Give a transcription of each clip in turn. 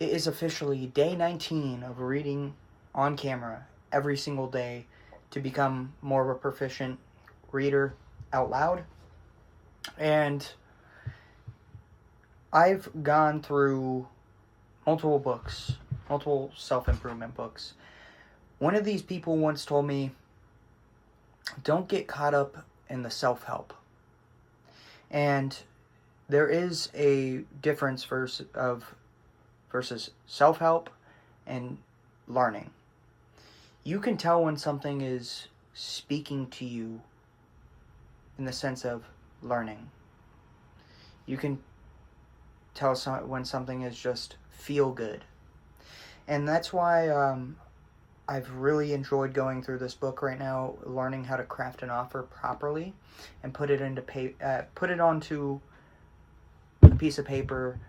It is officially day 19 of reading on camera every single day to become more of a proficient reader out loud. And I've gone through multiple books, multiple self-improvement books. One of these people once told me, don't get caught up in the self-help. And there is a difference versus self-help and learning. You can tell when something is speaking to you in the sense of learning. You can tell when something is just feel good. And that's why I've really enjoyed going through this book right now, learning how to craft an offer properly and put it onto a piece of paper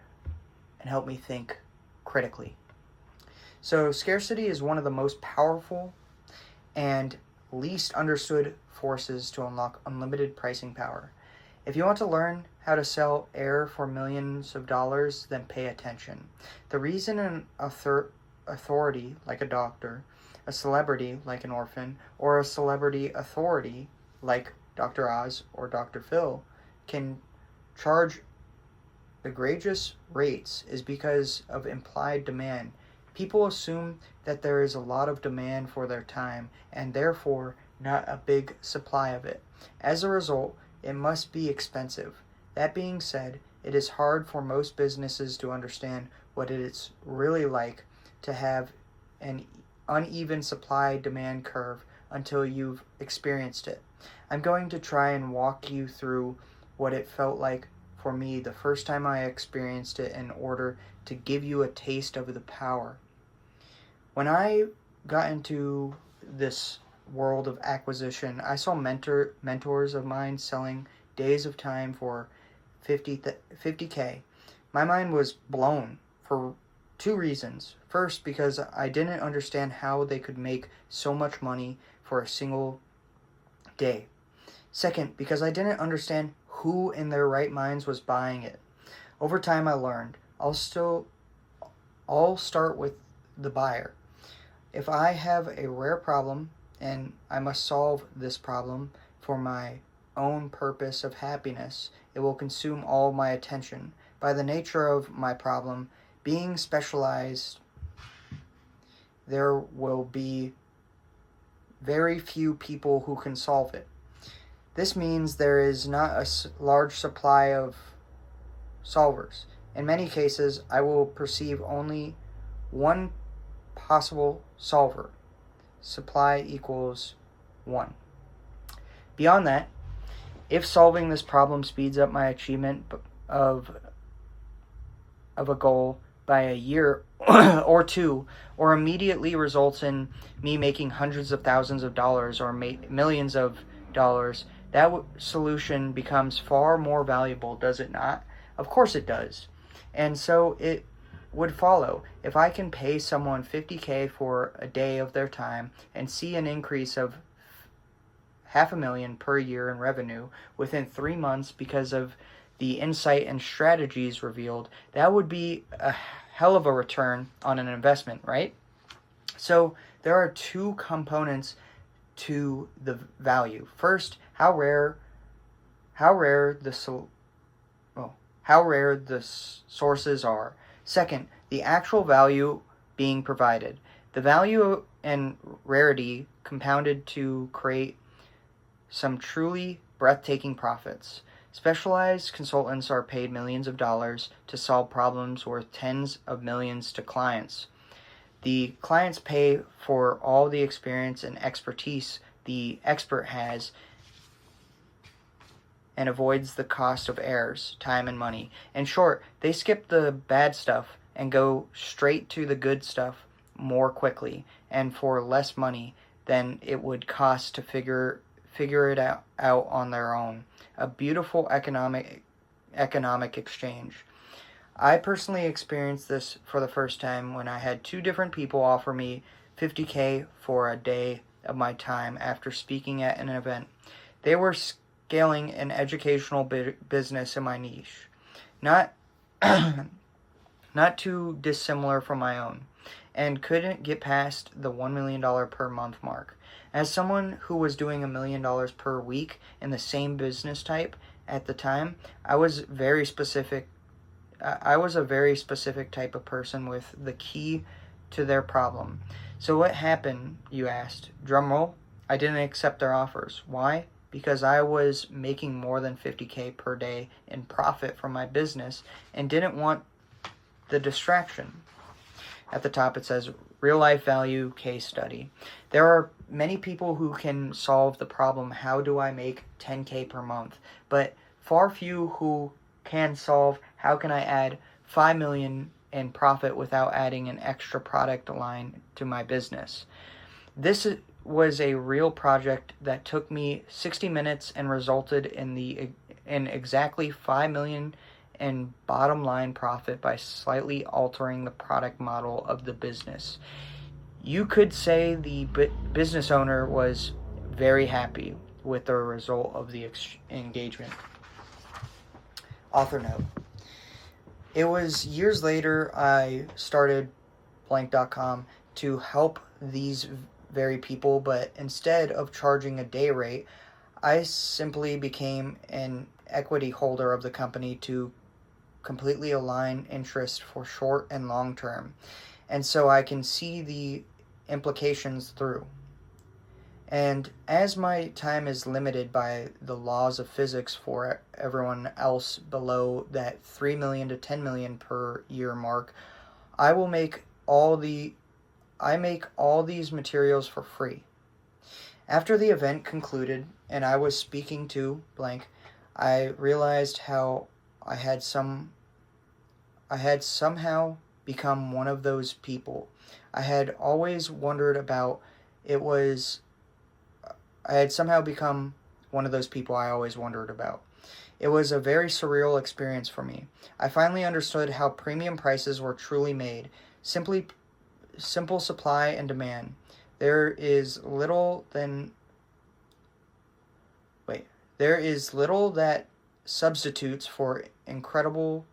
and help me think critically. So scarcity is one of the most powerful and least understood forces to unlock unlimited pricing power. If you want to learn how to sell air for millions of dollars, then pay attention. The reason an authority, like a doctor, a celebrity, like an orphan, or a celebrity authority, like Dr. Oz or Dr. Phil, can charge egregious rates is because of implied demand. People assume that there is a lot of demand for their time and therefore not a big supply of it. As a result, it must be expensive. That being said, it is hard for most businesses to understand what it is really like to have an uneven supply-demand curve until you've experienced it. I'm going to try and walk you through what it felt like for me the first time I experienced it in order to give you a taste of the power. When I got into this world of acquisition, I saw mentors of mine selling days of time for 50K. My mind was blown for two reasons. First, because I didn't understand how they could make so much money for a single day. Second, because I didn't understand who in their right minds was buying it. Over time I learned. I'll start with the buyer. If I have a rare problem and I must solve this problem for my own purpose of happiness, it will consume all my attention. By the nature of my problem being specialized, there will be very few people who can solve it. This means there is not a large supply of solvers. In many cases, I will perceive only one possible solver. Supply equals 1. Beyond that, if solving this problem speeds up my achievement of a goal by a year or two, or immediately results in me making hundreds of thousands of dollars or millions of dollars, that solution becomes far more valuable, does it not? Of course it does. And so it would follow. If I can pay someone 50K for a day of their time and see an increase of $500,000 per year in revenue within 3 months because of the insight and strategies revealed, that would be a hell of a return on an investment, right? So there are two components to the value. First, how rare the sources are. Second, the actual value being provided. The value and rarity compounded to create some truly breathtaking profits. Specialized consultants are paid millions of dollars to solve problems worth tens of millions to clients. The clients pay for all the experience and expertise the expert has and avoids the cost of errors, time, and money. In short, they skip the bad stuff and go straight to the good stuff more quickly and for less money than it would cost to figure it out on their own. A beautiful economic exchange. I personally experienced this for the first time when I had two different people offer me 50K for a day of my time after speaking at an event. They were scaling an educational business in my niche. Not not too dissimilar from my own, and couldn't get past the $1 million per month mark. As someone who was doing $1 million per week in the same business type at the time, I was very specific. I was a very specific type of person with the key to their problem. So what happened, you asked? Drumroll, I didn't accept their offers. Why? Because I was making more than $50K per day in profit from my business and didn't want the distraction. At the top it says real life value case study. There are many people who can solve the problem, how do I make 10K per month? But far few who can solve how can I add 5 million in profit without adding an extra product line to my business. This was a real project that took me 60 minutes and resulted in exactly 5 million in bottom line profit by slightly altering the product model of the business. You could say the business owner was very happy with the result of the engagement. Author note. It was years later I started blank.com to help these very people, but instead of charging a day rate, I simply became an equity holder of the company to completely align interest for short and long term. And so I can see the implications through. And as my time is limited by the laws of physics for everyone else below that 3 million to 10 million per year mark, I make all these materials for free. After the event concluded and I was speaking to blank, I realized how I had somehow become one of those people. I had somehow become one of those people I always wondered about. It was a very surreal experience for me. I finally understood how premium prices were truly made. Simple supply and demand. There is little that substitutes for incredible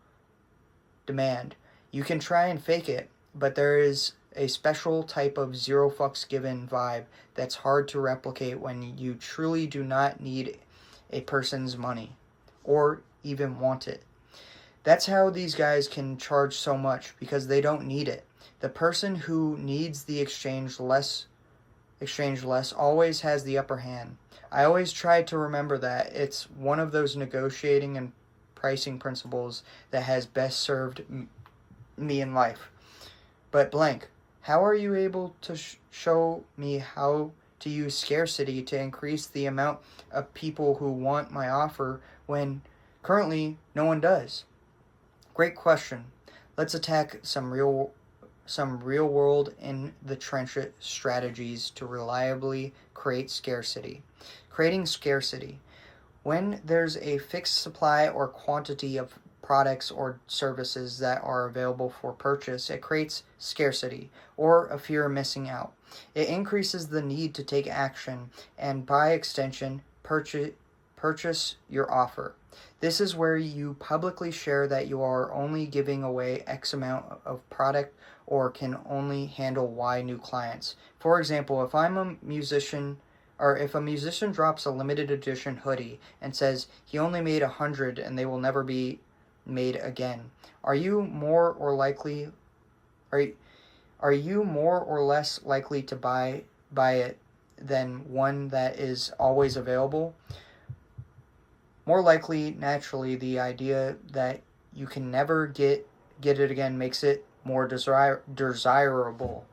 demand. You can try and fake it, but there is a special type of zero fucks given vibe that's hard to replicate when you truly do not need a person's money or even want it. That's how these guys can charge so much, because they don't need it. The person who needs the exchange less always has the upper hand. I always try to remember that. It's one of those negotiating and pricing principles that has best served me in life. But blank, how are you able to show me how to use scarcity to increase the amount of people who want my offer when currently no one does? Great question. Let's attack some real world in the trenches strategies to reliably create scarcity. Creating scarcity. When there's a fixed supply or quantity of products or services that are available for purchase, it creates scarcity or a fear of missing out. It increases the need to take action and, by extension, purchase your offer. This is where you publicly share that you are only giving away X amount of product or can only handle Y new clients. For example, if a musician drops a limited edition hoodie and says he only made 100 and they will never be made again, are you more or less likely to buy it than one that is always available? More likely. Naturally, the idea that you can never get it again makes it more desirable.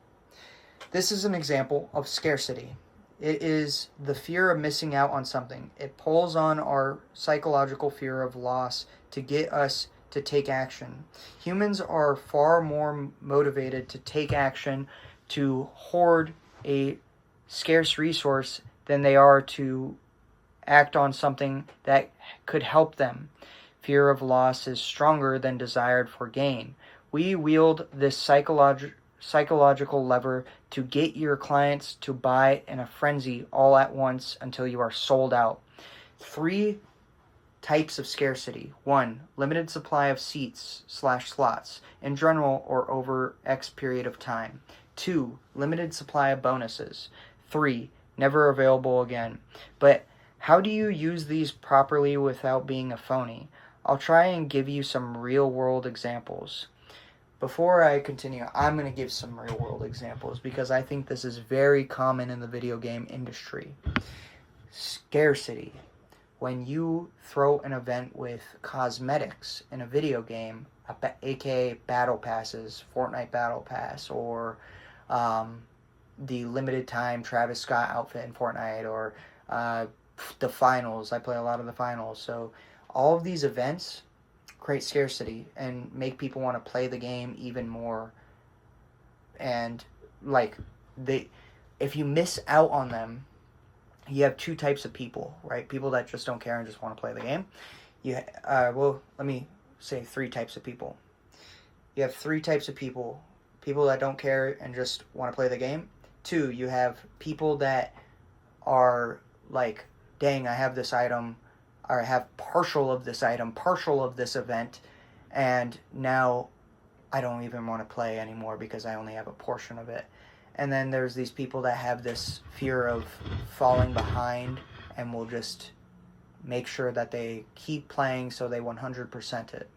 This is an example of scarcity. It is the fear of missing out on something. It pulls on our psychological fear of loss to get us to take action. Humans are far more motivated to take action, to hoard a scarce resource, than they are to act on something that could help them. Fear of loss is stronger than desire for gain. We wield this psychological lever to get your clients to buy in a frenzy all at once until you are sold out. 3 Types of scarcity. 1. Limited supply of seats/slots in general or over X period of time. 2. Limited supply of bonuses. 3. Never available again. But how do you use these properly without being a phony? I'll try and give you some real-world examples. Before I continue, I'm going to give some real-world examples because I think this is very common in the video game industry. Scarcity. When you throw an event with cosmetics in a video game, aka battle passes, Fortnite Battle Pass, or the limited time Travis Scott outfit in Fortnite, or the finals. I play a lot of the finals. So all of these events create scarcity and make people want to play the game even more. And if you miss out on them, you have two types of people, right? People that just don't care and just want to play the game. Let me say three types of people. You have three types of people. People that don't care and just want to play the game. 2, you have people that are like, dang, I have this item, or I have partial of this item, partial of this event, and now I don't even want to play anymore because I only have a portion of it. And then there's these people that have this fear of falling behind and will just make sure that they keep playing so they 100% it.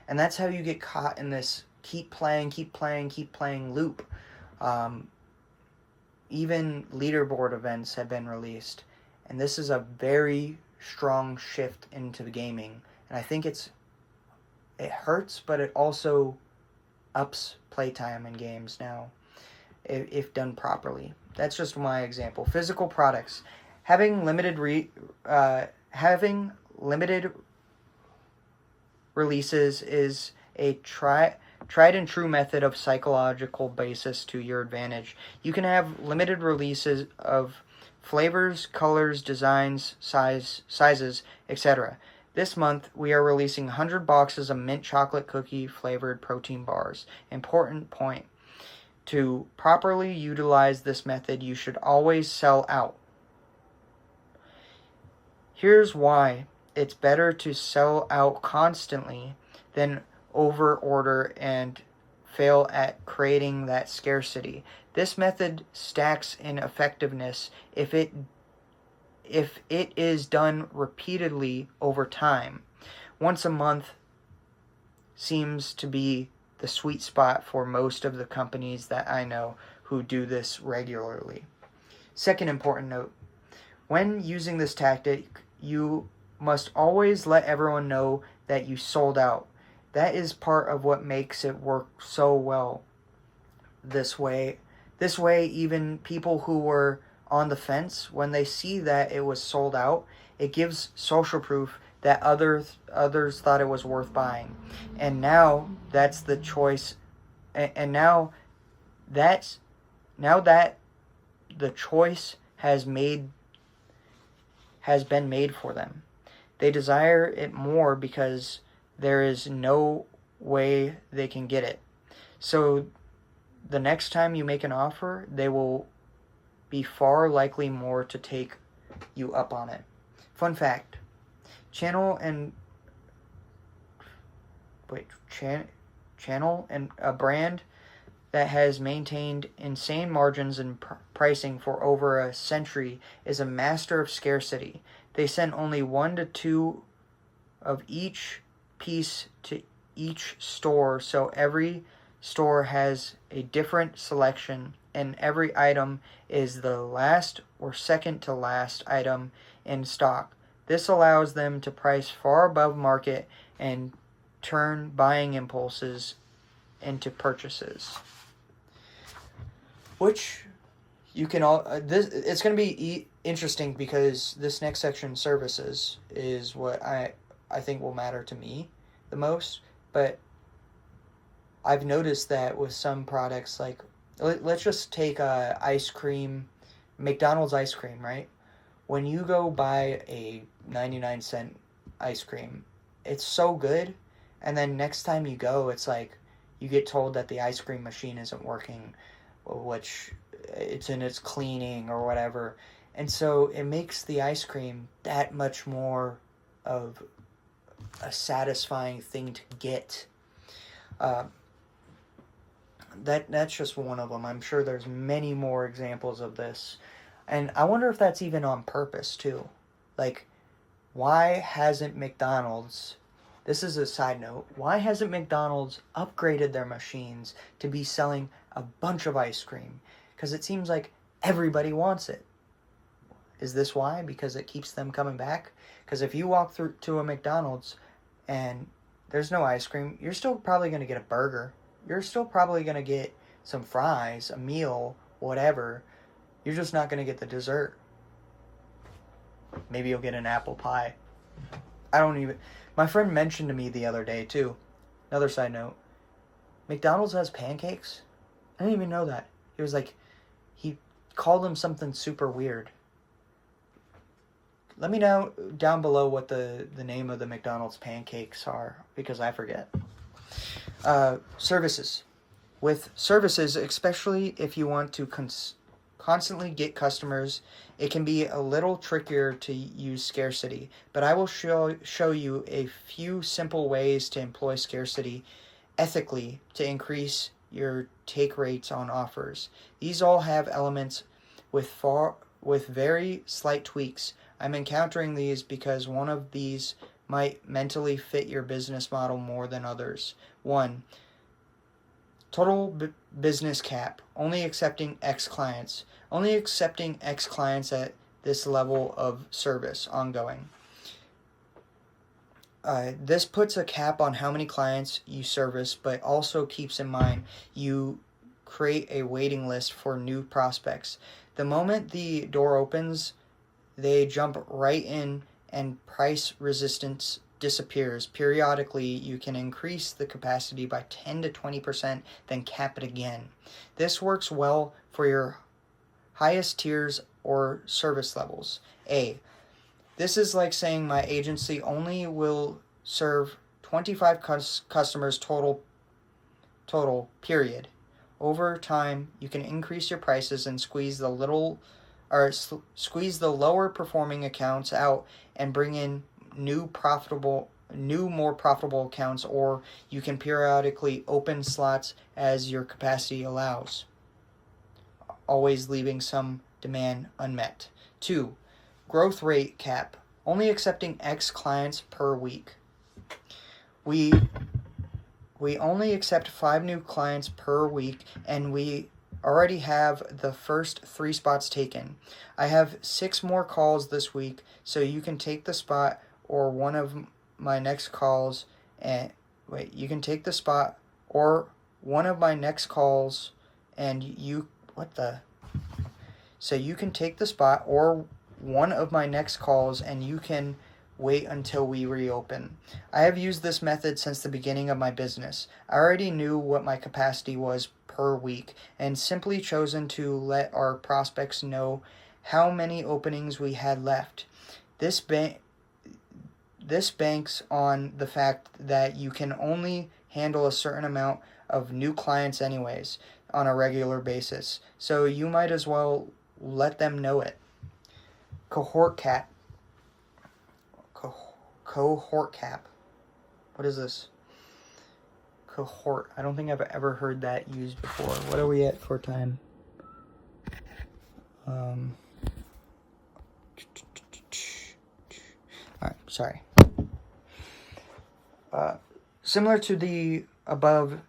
And that's how you get caught in this keep playing loop. Even leaderboard events have been released. And this is a very strong shift into the gaming. And I think it hurts, but it also ups playtime in games now, if done properly. That's just my example. Physical products. Having limited releases is a tried and true method of psychological basis to your advantage. You can have limited releases of flavors, colors, designs, sizes, etc. This month, we are releasing 100 boxes of mint chocolate cookie flavored protein bars. Important point. To properly utilize this method, you should always sell out. Here's why it's better to sell out constantly than over-order and fail at creating that scarcity. This method stacks in effectiveness if it is done repeatedly over time. Once a month seems to be the sweet spot for most of the companies that I know who do this regularly. Second important note, when using this tactic, you must always let everyone know that you sold out. That is part of what makes it work so well. This way, even people who were on the fence, when they see that it was sold out, it gives social proof that others thought it was worth buying. And now that's the choice. And now that the choice has been made for them, they desire it more because there is no way they can get it. So the next time you make an offer, they will be far likely more to take you up on it. Fun fact. Channel and a brand that has maintained insane margins and pricing for over a century is a master of scarcity. They send only 1 to 2 of each piece to each store, so every store has a different selection and every item is the last or second to last item in stock. This allows them to price far above market and turn buying impulses into purchases. Which you can all it's going to be interesting because this next section, services, is what I think will matter to me the most. But I've noticed that with some products, like let's just take ice cream, McDonald's ice cream, right? When you go buy a 99-cent ice cream, it's so good, and then next time you go, it's like you get told that the ice cream machine isn't working, which it's in its cleaning or whatever, and so it makes the ice cream that much more of a satisfying thing to get. That's just one of them. I'm sure there's many more examples of this. And I wonder if that's even on purpose, too. Like, why hasn't McDonald's, this is a side note, why hasn't McDonald's upgraded their machines to be selling a bunch of ice cream? Because it seems like everybody wants it. Is this why? Because it keeps them coming back? Because if you walk through to a McDonald's and there's no ice cream, you're still probably going to get a burger. You're still probably going to get some fries, a meal, whatever. You're just not going to get the dessert. Maybe you'll get an apple pie. My friend mentioned to me the other day, too. Another side note. McDonald's has pancakes? I didn't even know that. He was like, he called them something super weird. Let me know down below what the name of the McDonald's pancakes are, because I forget. Services. With services, especially if you want to constantly get customers, it can be a little trickier to use scarcity. But I will show you a few simple ways to employ scarcity ethically to increase your take rates on offers. These all have elements with very slight tweaks. I'm encountering these because one of these might mentally fit your business model more than others. 1. Total business cap. Only accepting X clients. Only accepting X clients at this level of service ongoing. This puts a cap on how many clients you service, but also keeps in mind you create a waiting list for new prospects. The moment the door opens, they jump right in and price resistance disappears. Periodically, you can increase the capacity by 10 to 20%, then cap it again. This works well for your highest tiers or service levels. A. This is like saying my agency only will serve 25 customers total, period. Over time, you can increase your prices and squeeze the lower performing accounts out and bring in new more profitable accounts, or you can periodically open slots as your capacity allows, always leaving some demand unmet. 2. Growth rate cap. Only accepting X clients per week. We only accept 5 new clients per week, and we already have the first 3 spots taken. I have 6 more calls this week, so you can take the spot or one of my next calls you can take the spot or one of my next calls and you can take the spot or one of my next calls and you can wait until we reopen. I have used this method since the beginning of my business. I already knew what my capacity was per week and simply chosen to let our prospects know how many openings we had left. This banks on the fact that you can only handle a certain amount of new clients anyways on a regular basis, so you might as well let them know it. Cohort cap. What is this? Cohort. I don't think I've ever heard that used before. What are we at for time? Alright, sorry. Similar to the above,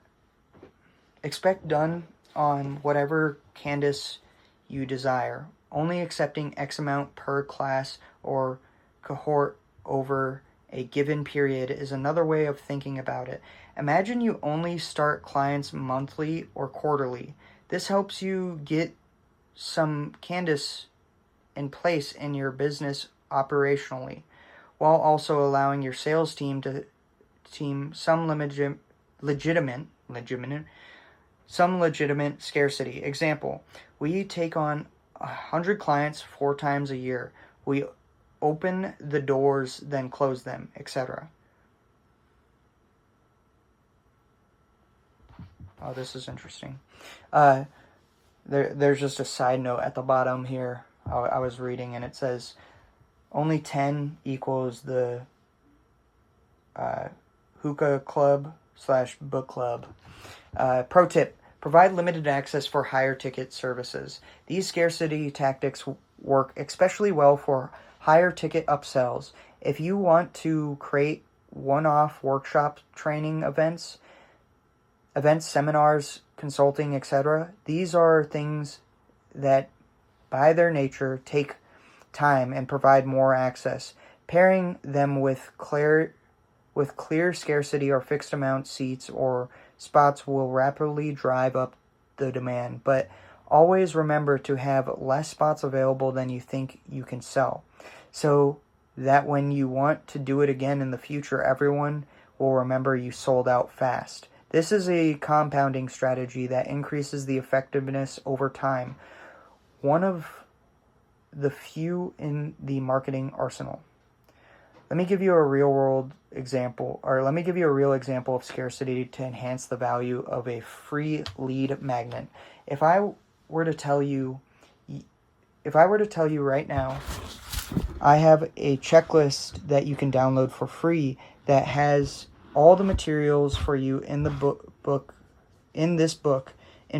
expect done on whatever Candace you desire, only accepting X amount per class or cohort over a given period is another way of thinking about it. Imagine you only start clients monthly or quarterly. This helps you get some Candace in place in your business operationally, while also allowing your sales team some legitimate scarcity. Example, we take on 100 clients 4 times a year. We open the doors, then close them, etc. Oh, this is interesting. There's just a side note at the bottom here. I was reading and it says only 10 equals the Hookah Club / book club. Pro tip: provide limited access for higher ticket services. These scarcity tactics work especially well for higher ticket upsells. If you want to create one-off workshop training events, seminars, consulting, etc., these are things that by their nature take time and provide more access. Pairing them with clear scarcity or fixed amount seats or spots will rapidly drive up the demand, but always remember to have less spots available than you think you can sell, so that when you want to do it again in the future, everyone will remember you sold out fast. This is a compounding strategy that increases the effectiveness over time, one of the few in the marketing arsenal. Let me give you a real example of scarcity to enhance the value of a free lead magnet. If I were to tell you right now, I have a checklist that you can download for free that has all the materials for you in the book in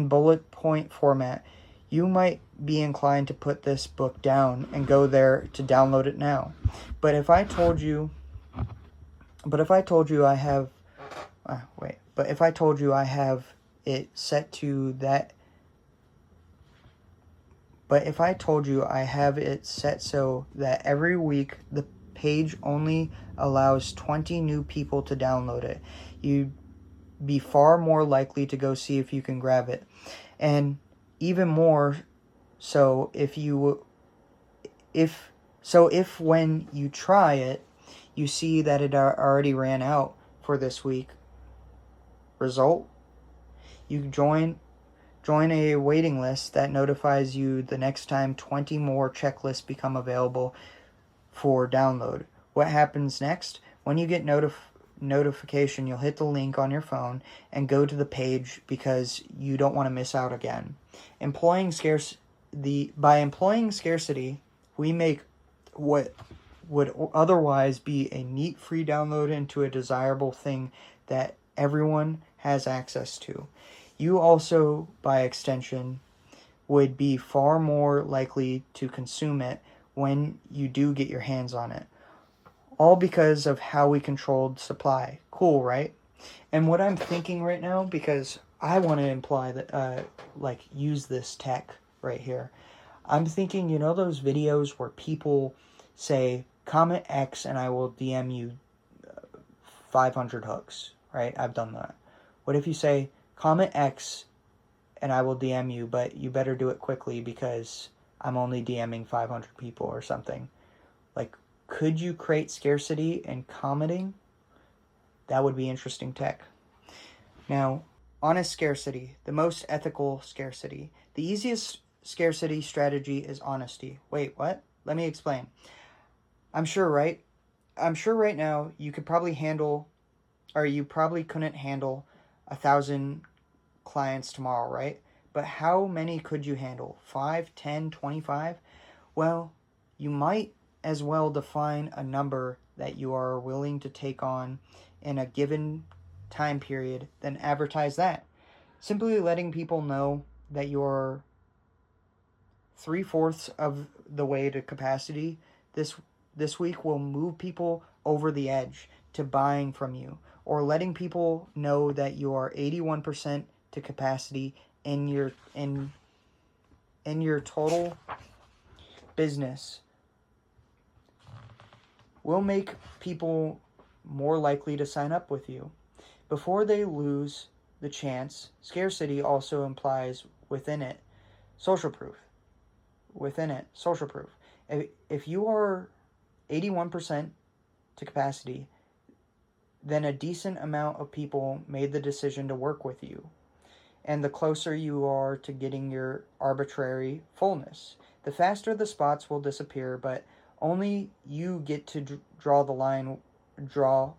bullet point format. You might be inclined to put this book down and go there to download it now. But if I told you I have it set to that But if I told you I have it set so that every week the page only allows 20 new people to download it, you'd be far more likely to go see if you can grab it. And even more so if when you try it, you see that it already ran out for this week. Result? You join a waiting list that notifies you the next time 20 more checklists become available for download. What happens next? When you get notification, you'll hit the link on your phone and go to the page because you don't want to miss out again. By employing scarcity, we make what would otherwise be a neat free download into a desirable thing that everyone has access to. You also, by extension, would be far more likely to consume it when you do get your hands on it. All because of how we controlled supply. Cool, right? And what I'm thinking right now, because I want to imply that, use this tech right here. I'm thinking, those videos where people say, comment X and I will DM you 500 hooks, right? I've done that. What if you say, comment X and I will DM you, but you better do it quickly because I'm only DMing 500 people or something. Could you create scarcity and commenting? That would be interesting tech. Now, honest scarcity, the most ethical scarcity. The easiest scarcity strategy is honesty. Wait, what? Let me explain. I'm sure right now you probably couldn't handle 1,000 clients tomorrow, right? But how many could you handle? 5, 10, 25? Well, you might as well define a number that you are willing to take on in a given time period, then advertise that. Simply letting people know that you're 3/4 of the way to capacity this week will move people over the edge to buying from you, or letting people know that you are 81% to capacity in your total business will make people more likely to sign up with you before they lose the chance. Scarcity also implies within it social proof. If you are 81% to capacity, then a decent amount of people made the decision to work with you. And the closer you are to getting your arbitrary fullness, the faster the spots will disappear, but only you get to draw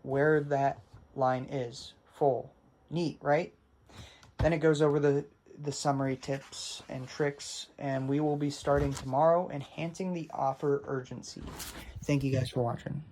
where that line is. Full. Neat, right? Then it goes over the summary tips and tricks, and we will be starting tomorrow, enhancing the offer urgency. Thank you guys for watching.